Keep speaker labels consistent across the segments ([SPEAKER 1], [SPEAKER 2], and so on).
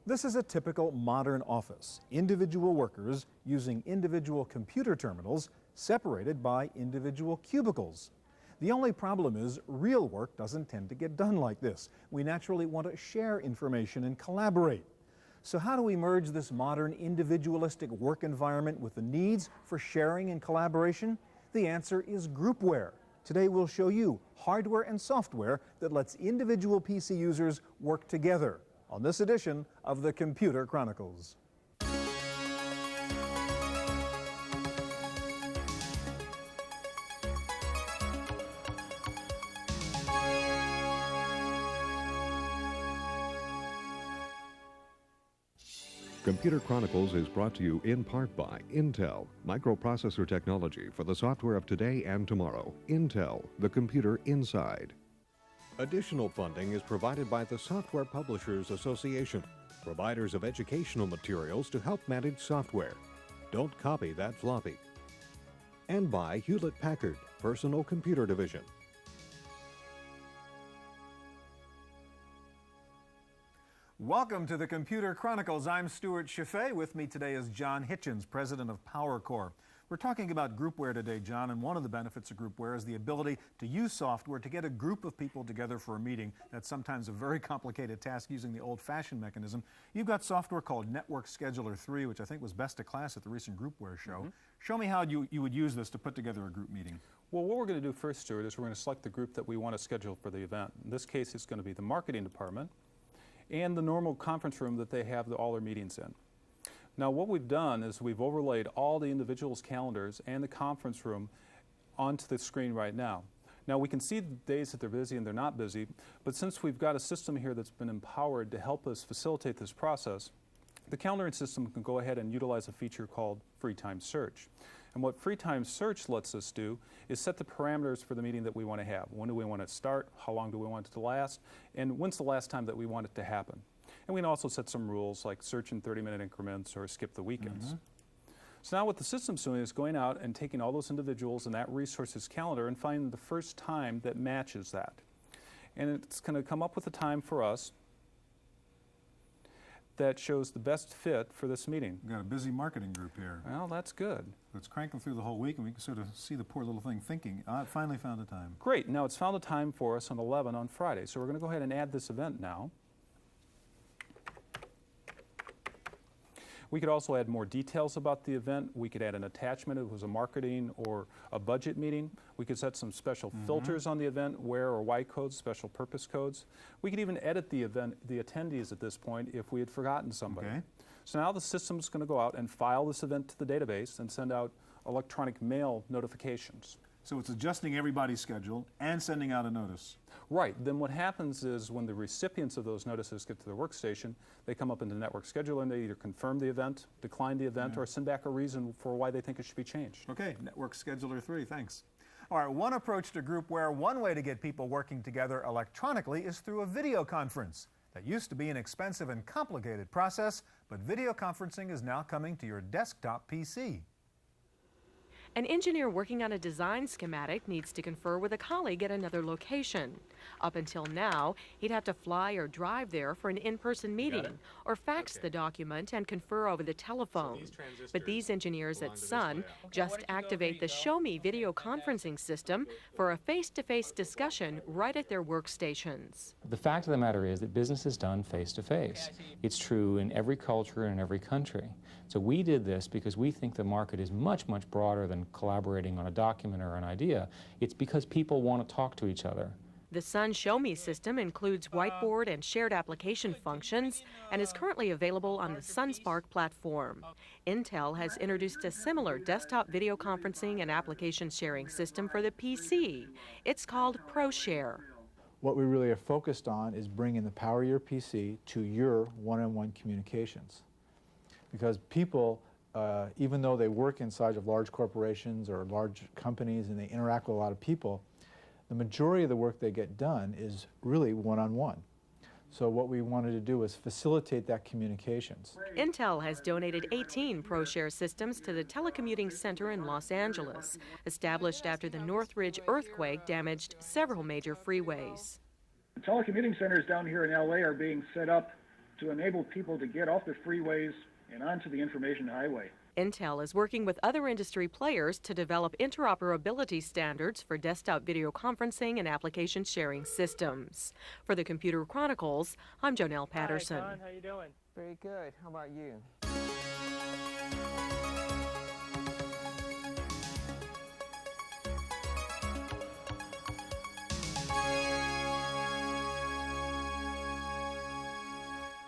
[SPEAKER 1] This is a typical modern office. Individual workers using individual computer terminals separated by individual cubicles. The only problem is real work doesn't tend to get done like this. We naturally want to share information and collaborate. So how do we merge this modern individualistic work environment with the needs for sharing and collaboration? The answer is Groupware. Today we'll show you hardware and software that lets individual PC users work together on this edition of the Computer Chronicles.
[SPEAKER 2] Computer Chronicles is brought to you in part by Intel, microprocessor technology for the software of today and tomorrow. Intel, the computer inside. Additional funding is provided by the Software Publishers Association, providers of educational materials to help manage software. Don't copy that floppy. And by Hewlett-Packard, Personal Computer Division.
[SPEAKER 1] Welcome to the Computer Chronicles. I'm Stewart Cheifet. With me today is John Hitchens, president of PowerCore. We're talking about Groupware today, John, and one of the benefits of Groupware is the ability to use software to get a group of people together for a meeting. That's sometimes a very complicated task using the old-fashioned mechanism. You've got software called Network Scheduler 3, which I think was best of class at the recent Groupware show. Show me how you would use this to put together a group meeting.
[SPEAKER 3] Well, what we're going to do first, Stuart, is we're going to select the group that we want to schedule for the event. In this case, it's going to be the marketing department and the normal conference room that they have all their meetings in. Now, what we've done is we've overlaid all the individuals' calendars and the conference room onto the screen right now. Now, we can see the days that they're busy and they're not busy, but since we've got a system here that's been empowered to help us facilitate this process, the calendaring system can go ahead and utilize a feature called Free Time Search. And what Free Time Search lets us do is set the parameters for the meeting that we want to have. When do we want it to start? How long do we want it to last? And when's the last time that we want it to happen? And we can also set some rules like search in 30-minute increments or skip the weekends. So now what the system's doing is going out and taking all those individuals in that resource's calendar and finding the first time that matches that. And it's going to come up with a time for us that shows the best fit for this meeting.
[SPEAKER 1] We've got a busy marketing group here.
[SPEAKER 3] Well, that's good.
[SPEAKER 1] Let's crank them through the whole week and we can sort of see the poor little thing thinking, it finally found a time.
[SPEAKER 3] Great. Now it's found a time for us on 11 on Friday. So we're going to go ahead and add this event now. We could also add more details about the event. We could add an attachment if it was a marketing or a budget meeting. We could set some special filters on the event, where or why codes, special purpose codes. We could even edit the event, the attendees at this point if we had forgotten somebody.
[SPEAKER 1] Okay.
[SPEAKER 3] So now the system's going to go out and file this event to the database and send out electronic mail notifications.
[SPEAKER 1] So it's adjusting everybody's schedule and sending out a notice.
[SPEAKER 3] Right. Then what happens is when the recipients of those notices get to their workstation, they come up into Network Scheduler and they either confirm the event, decline the event, or send back a reason for why they think it should be changed.
[SPEAKER 1] Okay, Network Scheduler 3, thanks. All right, one approach to Groupware, one way to get people working together electronically is through a video conference. That used to be an expensive and complicated process, but video conferencing is now coming to your desktop PC.
[SPEAKER 4] An engineer working on a design schematic needs to confer with a colleague at another location. Up until now, he'd have to fly or drive there for an in-person meeting or fax the document and confer over the telephone. But these engineers at Sun just activate the Show Me video conferencing system for a face-to-face discussion right at their workstations.
[SPEAKER 5] The fact of the matter is that business is done face-to-face. It's true in every culture and in every country. So we did this because we think the market is much, much broader than collaborating on a document or an idea. It's because people want to talk to each other.
[SPEAKER 4] The Sun Show Me system includes whiteboard and shared application functions and is currently available on the SunSpark platform. Intel has introduced a similar desktop video conferencing and application sharing system for the PC. It's called ProShare.
[SPEAKER 6] What we really are focused on is bringing the power of your PC to your one-on-one communications. Because people, even though they work inside of large corporations or large companies and they interact with a lot of people, the majority of the work they get done is really one-on-one. So what we wanted to do was facilitate that communications.
[SPEAKER 4] Intel has donated 18 ProShare systems to the Telecommuting Center in Los Angeles, established after the Northridge earthquake damaged several major freeways.
[SPEAKER 7] The telecommuting centers down here in LA are being set up to enable people to get off the freeways and onto the information highway.
[SPEAKER 4] Intel is working with other industry players to develop interoperability standards for desktop video conferencing and application sharing systems. For the Computer Chronicles, I'm Jonelle Patterson.
[SPEAKER 8] Hi, Don. How you doing?
[SPEAKER 9] Very good. How about you?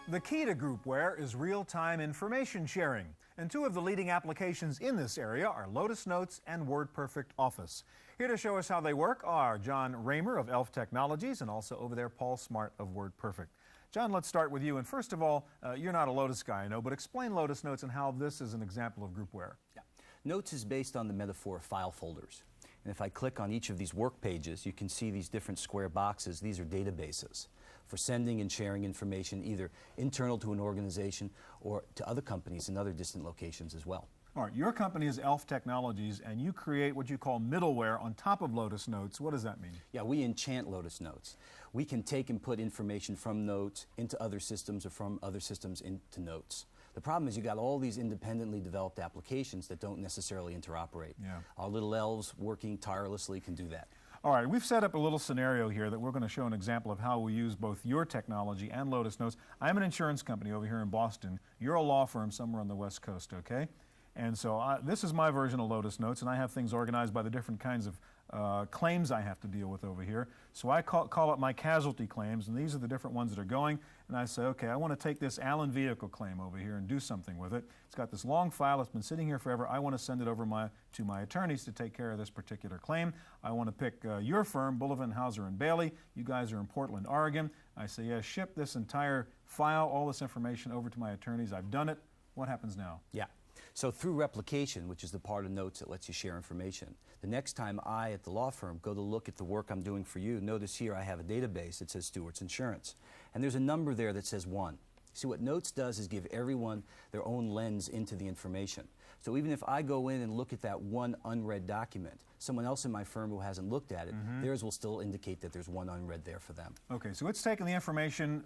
[SPEAKER 1] The key to Groupware is real-time information sharing, and two of the leading applications in this area are Lotus Notes and WordPerfect Office. Here to show us how they work are John Raymer of Elf Technologies and also over there Paul Smart of WordPerfect. John, let's start with you. And first of all, you're not a Lotus guy, I know, but explain Lotus Notes and how this is an example of Groupware.
[SPEAKER 10] Yeah. Notes is based on the metaphor of file folders. And if I click on each of these work pages, you can see these different square boxes. These are databases for sending and sharing information either internal to an organization or to other companies in other distant locations as well.
[SPEAKER 1] All right, your company is Elf Technologies, and you create what you call middleware on top of Lotus Notes. What does that mean?
[SPEAKER 10] Yeah, we enchant Lotus Notes. We can take and put information from Notes into other systems or from other systems into Notes. The problem is you got all these independently developed applications that don't necessarily interoperate.
[SPEAKER 1] Yeah.
[SPEAKER 10] Our little elves working tirelessly can do that.
[SPEAKER 1] All right, we've set up a little scenario here that we're going to show an example of how we use both your technology and Lotus Notes. I'm an insurance company over here in Boston. You're a law firm somewhere on the West Coast, okay? And so this is my version of Lotus Notes, and I have things organized by the different kinds of claims I have to deal with over here. So I call it my casualty claims, and these are the different ones that are going. And I say, okay, I want to take this Allen vehicle claim over here and do something with it. It's got this long file. It's been sitting here forever. I want to send it over to my attorneys to take care of this particular claim. I want to pick your firm, Bullivant, Hauser & Bailey. You guys are in Portland, Oregon. I say, yeah, ship this entire file, all this information over to my attorneys. I've done it. What happens now?
[SPEAKER 10] Yeah. So through replication, which is the part of Notes that lets you share information, the next time I, at the law firm, go to look at the work I'm doing for you, notice here I have a database that says Stewart's Insurance. And there's a number there that says 1. See, what Notes does is give everyone their own lens into the information. So even if I go in and look at that one unread document, someone else in my firm who hasn't looked at it, theirs will still indicate that there's one unread there for them.
[SPEAKER 1] Okay, so it's taken the information,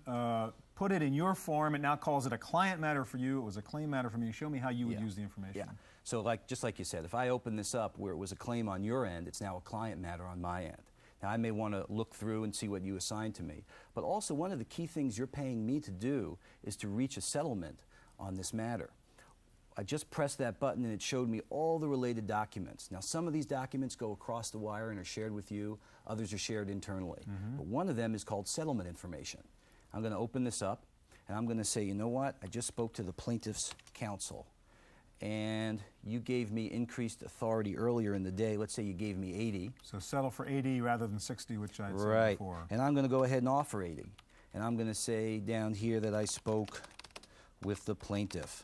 [SPEAKER 1] put it in your form, it now calls it a client matter for you. It was a claim matter for me. Show me how you would use the information.
[SPEAKER 10] Yeah. So just like you said, if I open this up where it was a claim on your end, it's now a client matter on my end. Now, I may want to look through and see what you assigned to me. But also, one of the key things you're paying me to do is to reach a settlement on this matter. I just pressed that button and it showed me all the related documents. Now, some of these documents go across the wire and are shared with you. Others are shared internally. But one of them is called settlement information. I'm going to open this up and I'm going to say, you know what? I just spoke to the plaintiff's counsel. And you gave me increased authority earlier in the day. Let's say you gave me 80.
[SPEAKER 1] So settle for 80 rather than 60, which I'd said
[SPEAKER 10] right.
[SPEAKER 1] before.
[SPEAKER 10] And I'm going to go ahead and offer 80. And I'm going to say down here that I spoke with the plaintiff.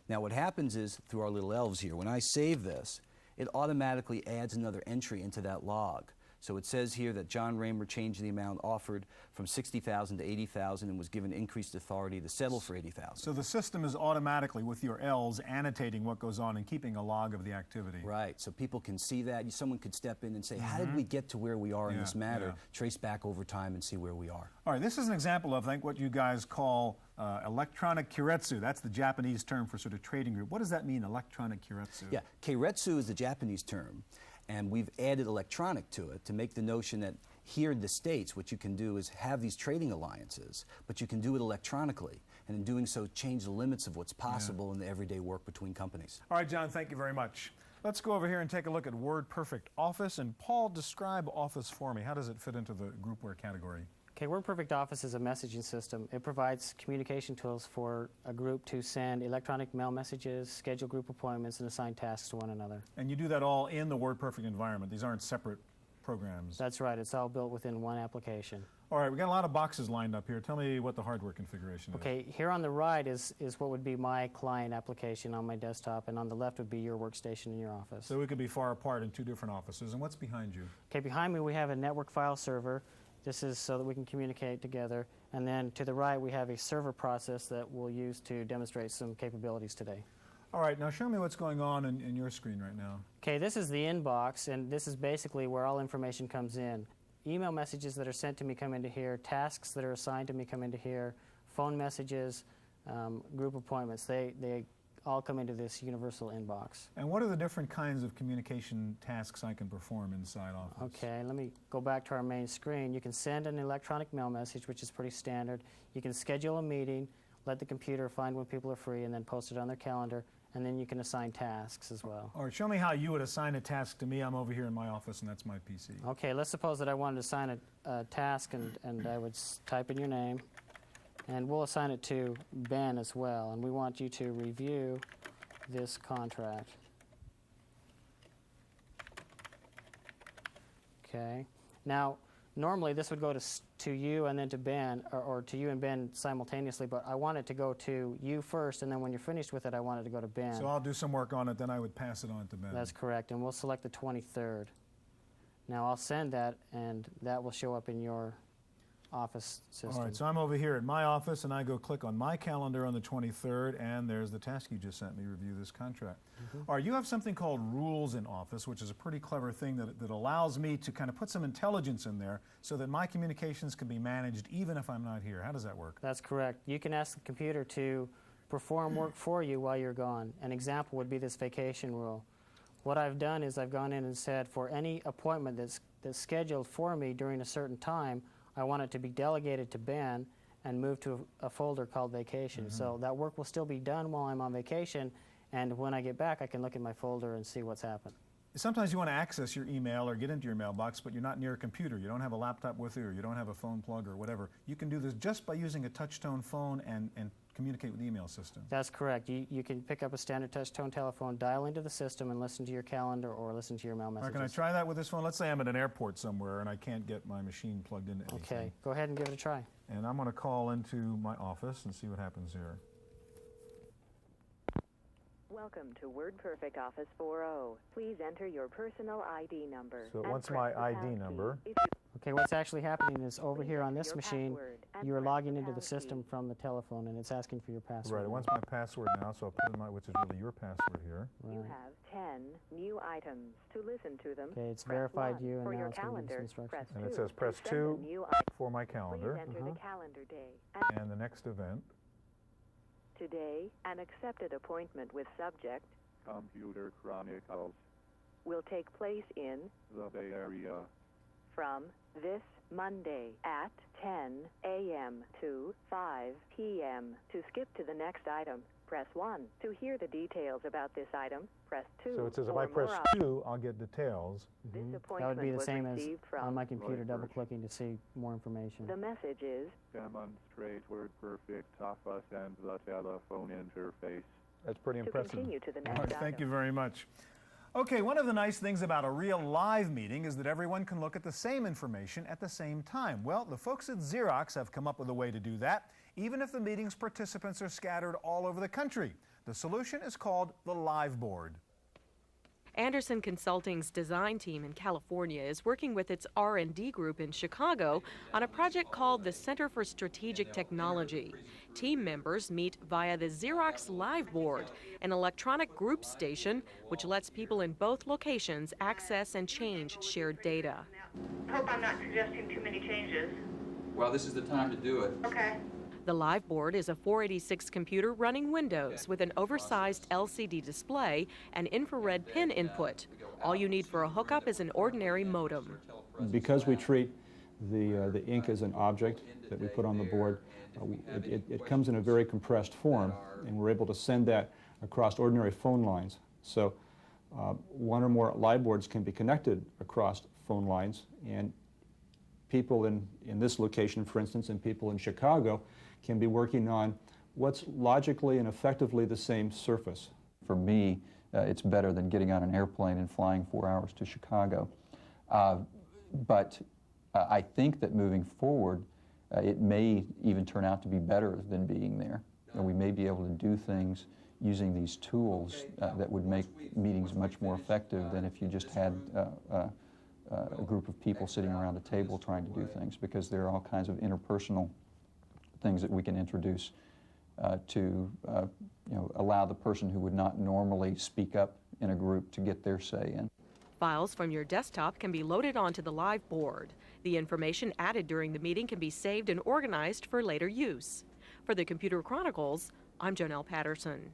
[SPEAKER 10] Now what happens is, through our little elves here, when I save this, it automatically adds another entry into that log. So it says here that John Raymer changed the amount offered from $60,000 to $80,000 and was given increased authority to settle for $80,000.
[SPEAKER 1] So the system is automatically, with your L's, annotating what goes on and keeping a log of the activity.
[SPEAKER 10] Right, so people can see that. Someone could step in and say, how did we get to where we are in this matter? Trace back over time and see where we are.
[SPEAKER 1] All right, this is an example of, I think, what you guys call electronic keiretsu. That's the Japanese term for sort of trading group. What does that mean, electronic keiretsu?
[SPEAKER 10] Yeah, keiretsu is the Japanese term. And we've added electronic to it to make the notion that here in the States, what you can do is have these trading alliances, but you can do it electronically. And in doing so, change the limits of what's possible in the everyday work between companies.
[SPEAKER 1] All right, John, thank you very much. Let's go over here and take a look at WordPerfect Office. And Paul, describe Office for me. How does it fit into the Groupware category?
[SPEAKER 8] Okay, WordPerfect Office is a messaging system. It provides communication tools for a group to send electronic mail messages, schedule group appointments, and assign tasks to one another.
[SPEAKER 1] And you do that all in the WordPerfect environment. These aren't separate programs.
[SPEAKER 8] That's right. It's all built within one application.
[SPEAKER 1] All right, we got a lot of boxes lined up here. Tell me what the hardware configuration is.
[SPEAKER 8] Okay, here on the right is what would be my client application on my desktop, and on the left would be your workstation in your office.
[SPEAKER 1] So we could be far apart in two different offices. And what's behind you?
[SPEAKER 8] Okay, behind me we have a network file server. This is so that we can communicate together. And then to the right, we have a server process that we'll use to demonstrate some capabilities today.
[SPEAKER 1] All right, now show me what's going on in your screen right now.
[SPEAKER 8] Okay, this is the inbox, and this is basically where all information comes in. Email messages that are sent to me come into here, tasks that are assigned to me come into here, phone messages, group appointments, they all come into this universal inbox.
[SPEAKER 1] And what are the different kinds of communication tasks I can perform inside Office?
[SPEAKER 8] Okay, let me go back to our main screen. You can send an electronic mail message, which is pretty standard. You can schedule a meeting, let the computer find when people are free, and then post it on their calendar. And then you can assign tasks as well.
[SPEAKER 1] All right, show me how you would assign a task to me. I'm over here in my office, and that's my PC.
[SPEAKER 8] Okay, let's suppose that I wanted to assign a task, and I would type in your name. And we'll assign it to Ben as well. And we want you to review this contract. Okay. Now, normally this would go to you and then to Ben, or to you and Ben simultaneously, but I want it to go to you first, and then when you're finished with it, I want it to go to Ben.
[SPEAKER 1] So I'll do some work on it, then I would pass it on to Ben.
[SPEAKER 8] That's correct, and we'll select the 23rd. Now I'll send that, and that will show up in your Office system.
[SPEAKER 1] All right, so I'm over here at my office, and I go click on my calendar on the 23rd, and there's the task you just sent me, review this contract. All right, you have something called rules in Office, which is a pretty clever thing that allows me to kind of put some intelligence in there so that my communications can be managed even if I'm not here. How does that work?
[SPEAKER 8] That's correct. You can ask the computer to perform work for you while you're gone. An example would be this vacation rule. What I've done is I've gone in and said for any appointment that's scheduled for me during a certain time, I want it to be delegated to Ben and moved to a folder called vacation. So that work will still be done while I'm on vacation, and when I get back I can look at my folder and see what's happened.
[SPEAKER 1] Sometimes you want to access your email or get into your mailbox, but you're not near a computer. You don't have a laptop with you, or you don't have a phone plug or whatever. You can do this just by using a touch-tone phone and communicate with the email system.
[SPEAKER 8] That's correct. You can pick up a standard touch-tone telephone, dial into the system, and listen to your calendar or listen to your mail messages.
[SPEAKER 1] Can I try that with this phone? Let's say I'm at an airport somewhere and I can't get my machine plugged into anything.
[SPEAKER 8] Okay, go ahead and give it a try.
[SPEAKER 1] And I'm going to call into my office and see what happens here.
[SPEAKER 9] Welcome to WordPerfect Office 4.0. Please enter your personal ID number.
[SPEAKER 1] So it wants my ID number.
[SPEAKER 8] Okay, what's actually happening is over here on this machine, you're logging into the system from the telephone, and it's asking for your password.
[SPEAKER 1] Right, it wants my password now, so I'll put in my, which is really your password here.
[SPEAKER 9] Right. You have 10 new items. To listen to them,
[SPEAKER 8] okay, it's verified you, and
[SPEAKER 9] for
[SPEAKER 8] now
[SPEAKER 9] your
[SPEAKER 8] it's going to give you some
[SPEAKER 9] calendar,
[SPEAKER 8] instructions.
[SPEAKER 1] And it says press 2 for my calendar.
[SPEAKER 9] Please enter the calendar day.
[SPEAKER 1] And the next event.
[SPEAKER 9] Today, an accepted appointment with subject
[SPEAKER 11] Computer Chronicles
[SPEAKER 9] will take place in
[SPEAKER 11] the Bay Area
[SPEAKER 9] from this Monday at 10 a.m. to 5 p.m. To skip to the next item, press 1. To hear the details about this item, press 2.
[SPEAKER 1] So it says if I press 2, I'll get details.
[SPEAKER 9] This
[SPEAKER 8] That
[SPEAKER 9] appointment
[SPEAKER 8] would be the
[SPEAKER 9] was
[SPEAKER 8] same as
[SPEAKER 9] received from
[SPEAKER 8] on my computer, double-clicking to see more information.
[SPEAKER 9] The message is
[SPEAKER 11] demonstrate WordPerfect Office and the telephone interface.
[SPEAKER 1] That's pretty impressive.
[SPEAKER 9] To continue to the next
[SPEAKER 1] All right,
[SPEAKER 9] item.
[SPEAKER 1] thank you very much. Okay, one of the nice things about a real live meeting is that everyone can look at the same information at the same time. Well, the folks at Xerox have come up with a way to do that, even if the meeting's participants are scattered all over the country. The solution is called the Live Board.
[SPEAKER 4] Anderson Consulting's design team in California is working with its R&D group in Chicago on a project called the Center for Strategic Technology. Team members meet via the Xerox Live Board, an electronic group station which lets people in both locations access and change shared data.
[SPEAKER 12] Hope I'm not suggesting too many changes.
[SPEAKER 13] Well, this is the time to do it.
[SPEAKER 12] Okay.
[SPEAKER 4] The Live Board is a 486 computer running Windows with an oversized LCD display and infrared pin input. All you need for a hookup is an ordinary modem.
[SPEAKER 14] Because we treat the ink as an object that we put on the board, it comes in a very compressed form, and we're able to send that across ordinary phone lines. So one or more live boards can be connected across phone lines, and people in this location, for instance, and people in Chicago can be working on what's logically and effectively the same surface.
[SPEAKER 15] For me, it's better than getting on an airplane and flying 4 hours to Chicago. But I think that moving forward, it may even turn out to be better than being there. And we may be able to do things using these tools that would make meetings much more effective than if you just had a group of people sitting around a table trying to do things, because there are all kinds of interpersonal things that we can introduce to allow the person who would not normally speak up in a group to get their say in.
[SPEAKER 4] Files from your desktop can be loaded onto the Live Board. The information added during the meeting can be saved and organized for later use. For For the Computer Chronicles, I'm Jonelle Patterson.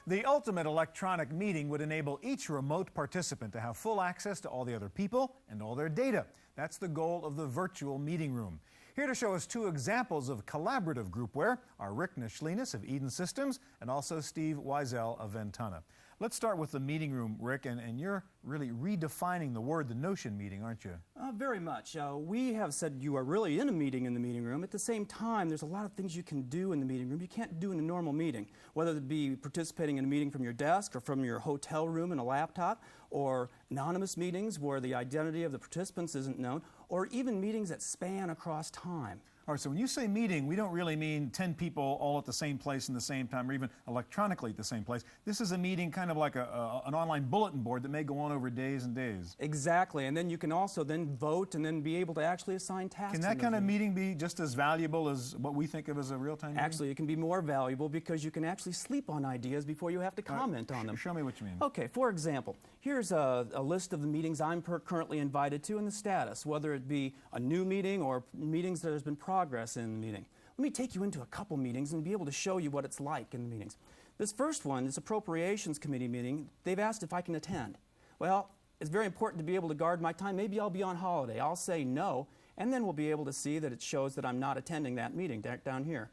[SPEAKER 1] The ultimate electronic meeting would enable each remote participant to have full access to all the other people and all their data. That's the goal of the virtual meeting room. Here to show us two examples of collaborative groupware are Rick Nashlinas of Eden Systems and also Steve Weisel of Ventana. Let's start with the meeting room, Rick, and you're really redefining the word, the notion meeting, aren't you?
[SPEAKER 16] Very much. We have said you are really in a meeting in the meeting room. At the same time, there's a lot of things you can do in the meeting room you can't do in a normal meeting, whether it be participating in a meeting from your desk or from your hotel room in a laptop, or anonymous meetings where the identity of the participants isn't known, or even meetings that span across time.
[SPEAKER 1] All right, so when you say meeting, we don't really mean 10 people all at the same place in the same time or even electronically at the same place. This is a meeting kind of like an online bulletin board that may go on over days and days.
[SPEAKER 16] Exactly, and then you can also then vote and then be able to actually assign tasks.
[SPEAKER 1] Can that kind of meeting be just as valuable as what we think of as a real-time meeting?
[SPEAKER 16] Actually, it can be more valuable because you can actually sleep on ideas before you have to comment on them.
[SPEAKER 1] Show me what you mean.
[SPEAKER 16] Okay, for example, here's a list of the meetings I'm currently invited to and the status, whether it be a new meeting or meetings that has been progress in the meeting. Let me take you into a couple meetings and be able to show you what it's like in the meetings. This first one is Appropriations Committee meeting. They've asked if I can attend. Well, it's very important to be able to guard my time. Maybe I'll be on holiday. I'll say no, and then we'll be able to see that it shows that I'm not attending that meeting down here.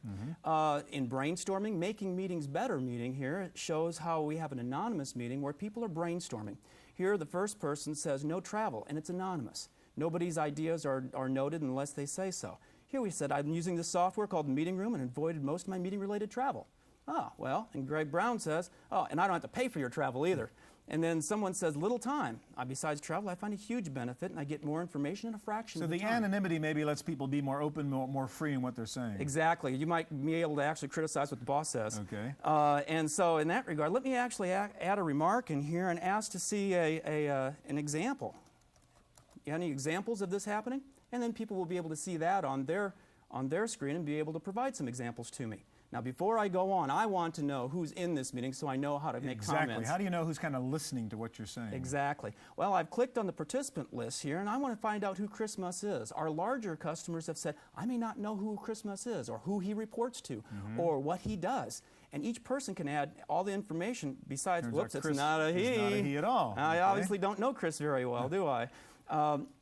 [SPEAKER 16] In brainstorming, Making Meetings Better meeting here, it shows how we have an anonymous meeting where people are brainstorming. Here, the first person says no travel, and it's anonymous. Nobody's ideas are noted unless they say so. Here we said I'm using this software called the Meeting Room and avoided most of my meeting-related travel. Ah, well, and Greg Brown says, oh, and I don't have to pay for your travel either. And then someone says little time. Besides travel, I find a huge benefit, and I get more information in a fraction of the time.
[SPEAKER 1] So the anonymity maybe lets people be more open, more free in what they're saying.
[SPEAKER 16] Exactly. You might be able to actually criticize what the boss says.
[SPEAKER 1] Okay.
[SPEAKER 16] And so in that regard, let me actually add a remark in here and ask to see an example. Any examples of this happening? And then people will be able to see that on their screen and be able to provide some examples to me. Now, before I go on, I want to know who's in this meeting so I know how to make comments.
[SPEAKER 1] Exactly. How do you know who's kind of listening to what you're saying?
[SPEAKER 16] Exactly. Well, I've clicked on the participant list here, and I want to find out who Chris Muss is. Our larger customers have said, I may not know who Chris Muss is, or who he reports to, or what he does. And each person can add all the information besides, whoops, it's not a he.
[SPEAKER 1] It's not a he at all.
[SPEAKER 16] I obviously don't know Chris very well, do I?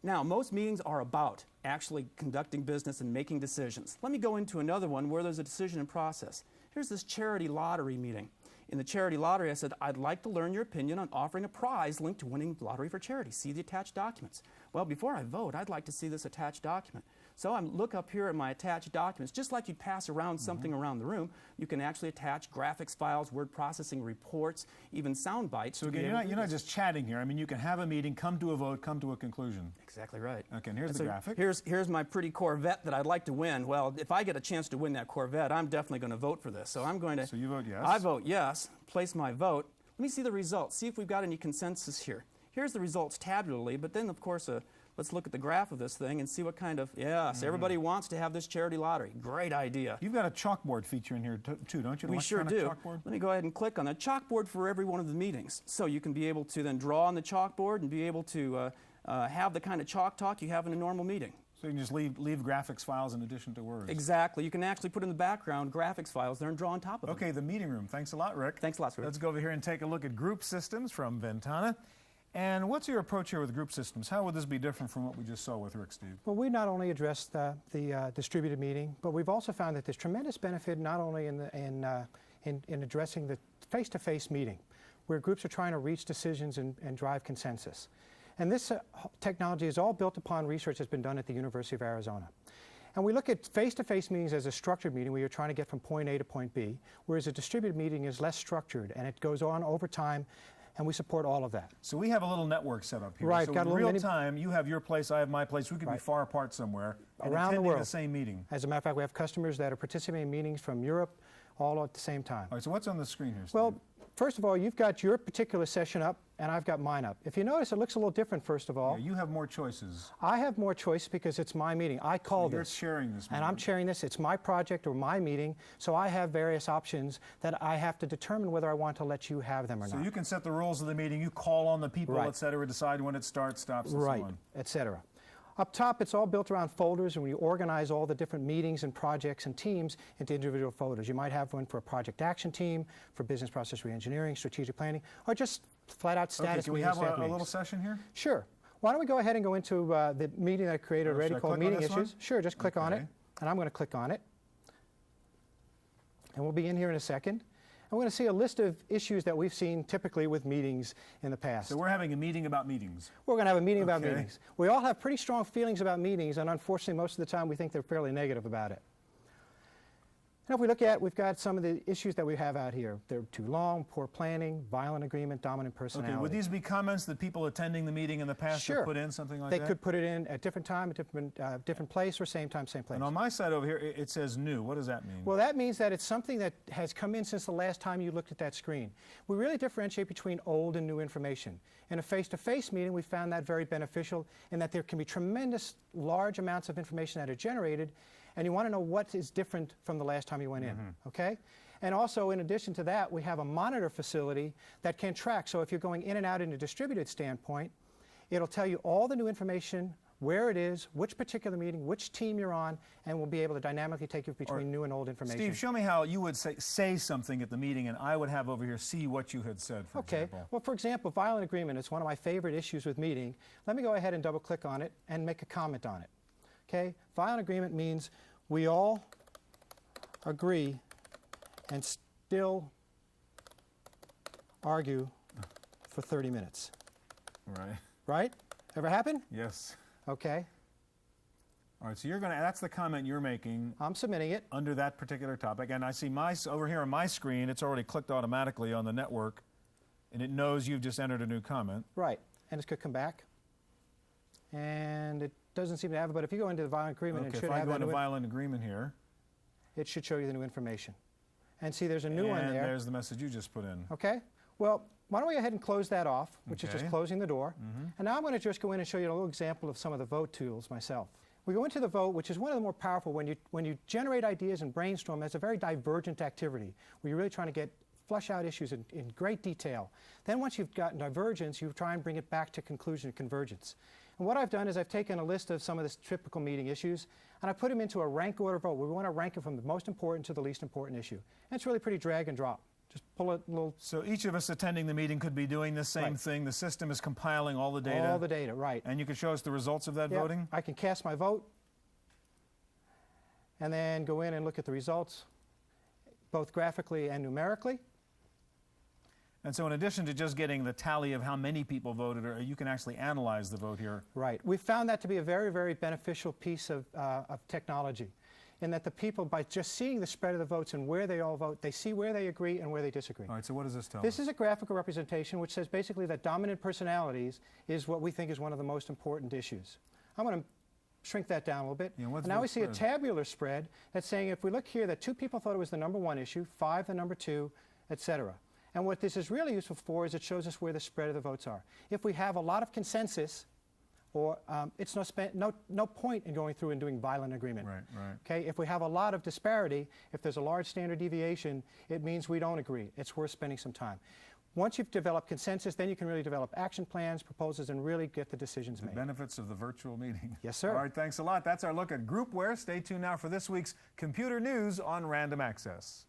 [SPEAKER 16] Now, most meetings are about actually conducting business and making decisions. Let me go into another one where there's a decision in process. Here's this charity lottery meeting. In the charity lottery, I said, I'd like to learn your opinion on offering a prize linked to winning lottery for charity. See the attached documents. Well, before I vote, I'd like to see this attached document. So I look up here at my attached documents. Just like you pass around something around the room, you can actually attach graphics files, word processing reports, even sound bites.
[SPEAKER 1] So again, you're not just chatting here. I mean, you can have a meeting, come to a vote, come to a conclusion.
[SPEAKER 16] Exactly right.
[SPEAKER 1] Okay, and here's the graphic.
[SPEAKER 16] Here's my pretty Corvette that I'd like to win. Well, if I get a chance to win that Corvette, I'm definitely going to vote for this. So I'm going to...
[SPEAKER 1] So you vote yes?
[SPEAKER 16] I vote yes. Place my vote. Let me see the results. See if we've got any consensus here. Here's the results tabularly, but then, of course, let's look at the graph of this thing and see what kind of... Yes, everybody wants to have this charity lottery. Great idea.
[SPEAKER 1] You've got a chalkboard feature in here, too, don't you?
[SPEAKER 16] We sure do. Chalkboard? Let me go ahead and click on the chalkboard for every one of the meetings. So you can be able to then draw on the chalkboard and be able to have the kind of chalk talk you have in a normal meeting.
[SPEAKER 1] So you can just leave graphics files in addition to words.
[SPEAKER 16] Exactly. You can actually put in the background graphics files there and draw on top of them.
[SPEAKER 1] Okay, the meeting room. Thanks a lot, Rick.
[SPEAKER 16] Thanks a lot, Rick.
[SPEAKER 1] Let's go over here and take a look at group systems from Ventana. And what's your approach here with group systems? How would this be different from what we just saw with Rick, Steve?
[SPEAKER 17] Well, we not only address the distributed meeting, but we've also found that there's tremendous benefit not only in addressing the face-to-face meeting, where groups are trying to reach decisions and drive consensus. And this technology is all built upon research that's been done at the University of Arizona. And we look at face-to-face meetings as a structured meeting where you're trying to get from point A to point B, whereas a distributed meeting is less structured and it goes on over time, and we support all of that.
[SPEAKER 1] So we have a little network set up here.
[SPEAKER 17] Right.
[SPEAKER 1] So
[SPEAKER 17] got
[SPEAKER 1] in real time, you have your place, I have my place. We could be far apart somewhere and
[SPEAKER 17] around the
[SPEAKER 1] attending
[SPEAKER 17] world.
[SPEAKER 1] the same meeting.
[SPEAKER 17] As a matter of fact, we have customers that are participating in meetings from Europe all at the same time.
[SPEAKER 1] All right, so what's on the screen here, Steve?
[SPEAKER 17] Well, first of all, you've got your particular session up, and I've got mine up. If you notice, it looks a little different, first of all.
[SPEAKER 1] Yeah, you have more choices.
[SPEAKER 17] I have more choice because it's my meeting. I called
[SPEAKER 1] You're
[SPEAKER 17] this.
[SPEAKER 1] chairing this meeting.
[SPEAKER 17] And I'm chairing this. It's my project or my meeting, so I have various options that I have to determine whether I want to let you have them or not.
[SPEAKER 1] So you can set the rules of the meeting. You call on the people,
[SPEAKER 17] Right.
[SPEAKER 1] et cetera, decide when it starts, stops, and
[SPEAKER 17] Right,
[SPEAKER 1] so on.
[SPEAKER 17] et cetera. Up top, it's all built around folders, and we organize all the different meetings and projects and teams into individual folders. You might have one for a project action team, for business process reengineering, strategic planning, or just flat-out status
[SPEAKER 1] Okay, can we
[SPEAKER 17] meetings,
[SPEAKER 1] have
[SPEAKER 17] staff
[SPEAKER 1] a
[SPEAKER 17] meetings.
[SPEAKER 1] little session here?
[SPEAKER 17] Sure. Why don't we go ahead and go into the meeting that I created already
[SPEAKER 1] Should I
[SPEAKER 17] called
[SPEAKER 1] click on
[SPEAKER 17] Meeting
[SPEAKER 1] this one?
[SPEAKER 17] Issues? Sure, just click on it,
[SPEAKER 1] Okay.
[SPEAKER 17] and I'm going to click on it. And we'll be in here in a second. And we're going to see a list of issues that we've seen typically with meetings in the past.
[SPEAKER 1] So we're having a meeting about meetings.
[SPEAKER 17] We're going to have a meeting about
[SPEAKER 1] Okay.
[SPEAKER 17] meetings. We all have pretty strong feelings about meetings, and unfortunately, most of the time, we think they're fairly negative about it. And if we look at, we've got some of the issues that we have out here. They're too long, poor planning, violent agreement, dominant personality.
[SPEAKER 1] Okay, would these be comments that people attending the meeting in the past
[SPEAKER 17] Sure.
[SPEAKER 1] have put in, something like
[SPEAKER 17] They
[SPEAKER 1] that?
[SPEAKER 17] could put it in at different time, at different place, or same time, same place.
[SPEAKER 1] And on my side over here, it says new. What does that mean?
[SPEAKER 17] Well, that means that it's something that has come in since the last time you looked at that screen. We really differentiate between old and new information. In a face-to-face meeting, we found that very beneficial in that there can be tremendous large amounts of information that are generated, and you want to know what is different from the last time you went in, okay? And also, in addition to that, we have a monitor facility that can track. So if you're going in and out in a distributed standpoint, it'll tell you all the new information, where it is, which particular meeting, which team you're on, and we'll be able to dynamically take you between new and old information.
[SPEAKER 1] Steve, show me how you would say something at the meeting, and I would have over here see what you had said, for example.
[SPEAKER 17] Well, for example, violent agreement is one of my favorite issues with meeting. Let me go ahead and double-click on it and make a comment on it. Okay? Violent agreement means we all agree and still argue for 30 minutes.
[SPEAKER 1] Right.
[SPEAKER 17] Right? Ever happen?
[SPEAKER 1] Yes.
[SPEAKER 17] Okay.
[SPEAKER 1] All right, so you're going to, that's the comment you're making.
[SPEAKER 17] I'm submitting it.
[SPEAKER 1] Under that particular topic. And I see over here on my screen, it's already clicked automatically on the network, and it knows you've just entered a new comment.
[SPEAKER 17] Right. And it's going to come back. And it doesn't seem to have it, but if you go into the violent agreement, it should have
[SPEAKER 1] if I go
[SPEAKER 17] that
[SPEAKER 1] into violent agreement here.
[SPEAKER 17] It should show you the new information. And see, there's a new one there.
[SPEAKER 1] And there's the message you just put in.
[SPEAKER 17] Okay. Well, why don't we go ahead and close that off, which is just closing the door. And now I'm going to just go in and show you a little example of some of the vote tools myself. We go into the vote, which is one of the more powerful. When you generate ideas and brainstorm, it's a very divergent activity where you're really trying to flush out issues in great detail. Then once you've gotten divergence, you try and bring it back to conclusion and convergence. And what I've done is I've taken a list of some of the typical meeting issues, and I put them into a rank order vote. We want to rank it from the most important to the least important issue. And it's really pretty drag and drop. Just pull a little...
[SPEAKER 1] So each of us attending the meeting could be doing the same thing. The system is compiling all the data.
[SPEAKER 17] All the data, right.
[SPEAKER 1] And you can show us the results of that voting?
[SPEAKER 17] I can cast my vote and then go in and look at the results, both graphically and numerically.
[SPEAKER 1] And so in addition to just getting the tally of how many people voted, you can actually analyze the vote here.
[SPEAKER 17] Right. We found that to be a very, very beneficial piece of technology, in that the people, by just seeing the spread of the votes and where they all vote, they see where they agree and where they disagree.
[SPEAKER 1] All right, so what does this tell us?
[SPEAKER 17] This is a graphical representation which says basically that dominant personalities is what we think is one of the most important issues. I'm going to shrink that down a little bit.
[SPEAKER 1] Yeah,
[SPEAKER 17] and now we see a tabular spread that's saying if we look here that 2 people thought it was the number 1 issue, 5 the number 2, etc. And what this is really useful for is it shows us where the spread of the votes are. If we have a lot of consensus, or it's no point in going through and doing violent agreement.
[SPEAKER 1] Right, right.
[SPEAKER 17] Okay, if we have a lot of disparity, if there's a large standard deviation, it means we don't agree. It's worth spending some time. Once you've developed consensus, then you can really develop action plans, proposals, and really get the decisions made.
[SPEAKER 1] The benefits of the virtual meeting.
[SPEAKER 17] Yes, sir.
[SPEAKER 1] All right, thanks a lot. That's our look at Groupware. Stay tuned now for this week's Computer News on Random Access.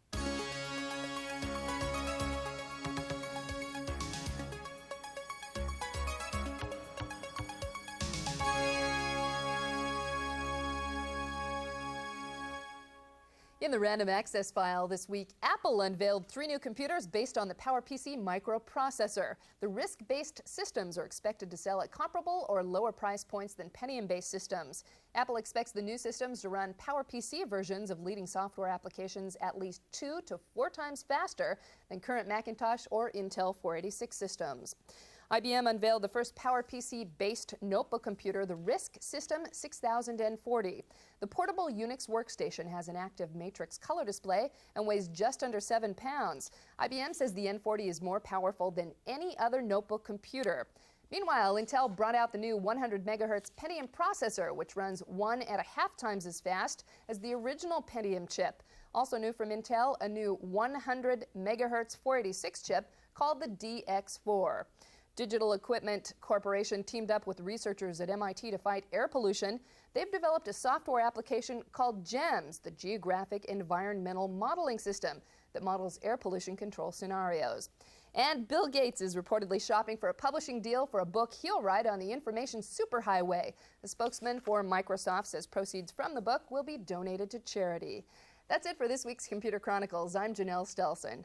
[SPEAKER 18] In the Random Access file this week, Apple unveiled 3 new computers based on the PowerPC microprocessor. The RISC-based systems are expected to sell at comparable or lower price points than Pentium-based systems. Apple expects the new systems to run PowerPC versions of leading software applications at least 2 to 4 times faster than current Macintosh or Intel 486 systems. IBM unveiled the first PowerPC-based notebook computer, the RISC System 6040. The portable Unix workstation has an active matrix color display and weighs just under 7 pounds. IBM says the N40 is more powerful than any other notebook computer. Meanwhile, Intel brought out the new 100 MHz Pentium processor, which runs 1.5 times as fast as the original Pentium chip. Also new from Intel, a new 100 MHz 486 chip called the DX4. Digital Equipment Corporation teamed up with researchers at MIT to fight air pollution. They've developed a software application called GEMS, the Geographic Environmental Modeling System, that models air pollution control scenarios. And Bill Gates is reportedly shopping for a publishing deal for a book he'll write on the information superhighway. The spokesman for Microsoft says proceeds from the book will be donated to charity. That's it for this week's Computer Chronicles. I'm Janelle Stelson.